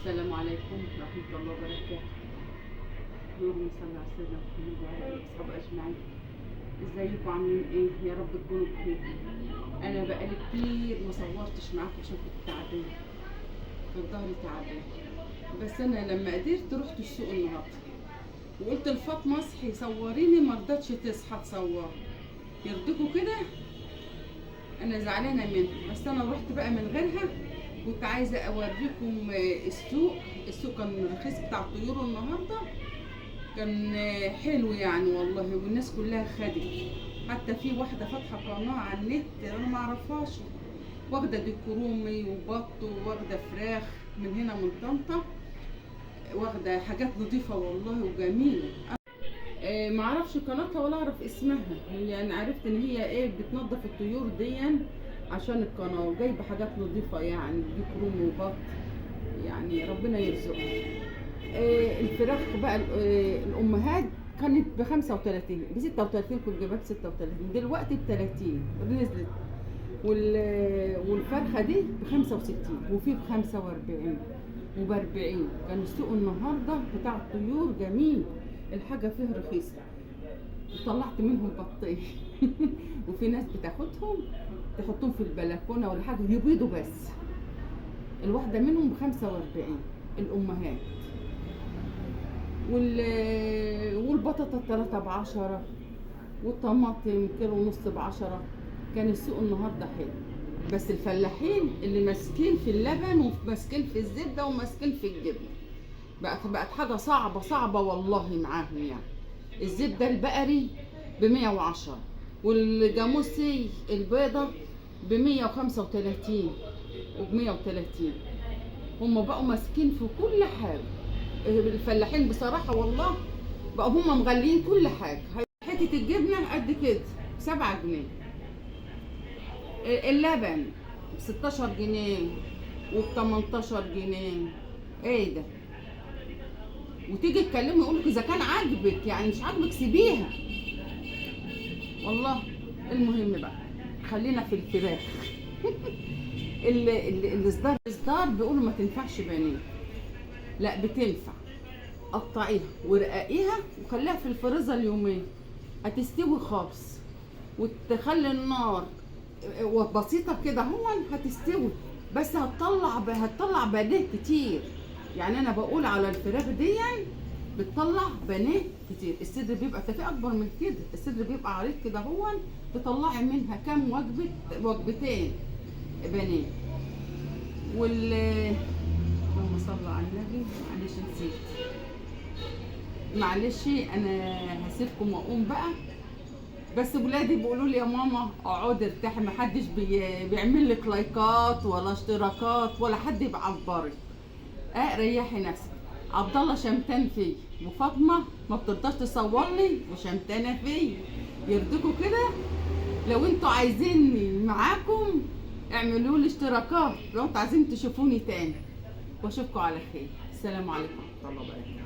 السلام عليكم ورحمة الله وبركاته. اللهم صل على سيدنا محمد وعلى آله وصحبه أجمعين. ازيكم عاملين ايه؟ يا رب تكونوا بخير. أنا بقالي كتير ما صورتش معاكم عشان كنت تعبانة، كان ظهري تعبان، بس أنا لما قدرت رحت السوق النهارده وقلت لفاطمة اصحي صوريني، مرضتش تصحى تصور. يرضيكوا كده؟ أنا زعلانة منها، بس أنا رحت بقى من غيرها. كنت عايزة أوريكم السوق كان رخيص بتاع الطيور النهاردة، كان حلو يعني والله، والناس كلها خدت. حتى في واحدة فاتحة قناة على النت أنا معرفهاش، واخدة ديك رومي وبط وواخدة فراخ من هنا من طنطا، واخدة حاجات نظيفة والله وجميلة. معرفش قناتها ولا أعرف اسمها، هي أنا عرفت إن هي إيه بتنظف الطيور دي عشان القناة، وجايبة حاجات نظيفة يعني ديك رومي وبط، يعني ربنا يرزقها. الفراخ بقى الامهات كانت ب 35 ب 36، كنت جايباها ب 36، دلوقتي ب 30 نزلت. والفرخه دي ب 65 وفي ب 45 وب 40. كان السوق النهارده بتاع الطيور جميل، الحاجه فيه رخيصه، وطلعت منهم بطين وفي ناس بتاخدهم تحطهم في البلكونه ولا حاجه يبيضوا، بس الواحده منهم ب 45 الامهات. والبطاطا 3 ب10، والطماطم كيلو ونص ب10. كان السوق النهارده حلو، بس الفلاحين اللي ماسكين في اللبن وماسكين في الزبده وماسكين في الجبنه بقت حاجه صعبه والله معاهم. يعني الزبده البقري ب110، والجاموسي البيضه ب135 وب130. هم بقوا ماسكين في كل حاجه. الفلاحين بصراحة والله بقوا هم مغلين كل حاجة. حتة الجبنة قد كده ب7 جنيه، اللبن ب16 جنيه وب18 جنيه. ايه ده؟ وتيجي تكلمي يقولك اذا كان عاجبك، يعني مش عاجبك سيبيها والله. المهم بقى خلينا في الفراخ الاصدار بيقولوا ما تنفعش بانيه، لا بتنفع. قطعيها ورققيها وخليها في الفريزر اليومين، هتستوي خالص، وتخلي النار بسيطه كده هتستوي، بس هتطلع بانيه كتير. يعني انا بقول على الفراخ دي بتطلع بانيه كتير. الصدر بيبقى تفي اكبر من كده، الصدر بيبقى عريض كده تطلعي منها كام وجبتين بانيه. اللهم صل على النبي، معلش نسيت، معلش انا هسيبكم واقوم بقى. بس ولادي بيقولوا لي يا ماما اقعدي ارتاحي، محدش بيعمل لك لايكات ولا اشتراكات ولا حد بيعبرك. ريحي نفسك. عبد الله شمتان فيا، وفاطمه ما بترضاش تصور لي وشمتانه فيا. يرضيكوا كده؟ لو انتوا عايزيني معاكم اعملوا لي اشتراكات، لو انتوا عايزين تشوفوني تاني. واشوفكم على خير. السلام عليكم ورحمه الله وبركاته.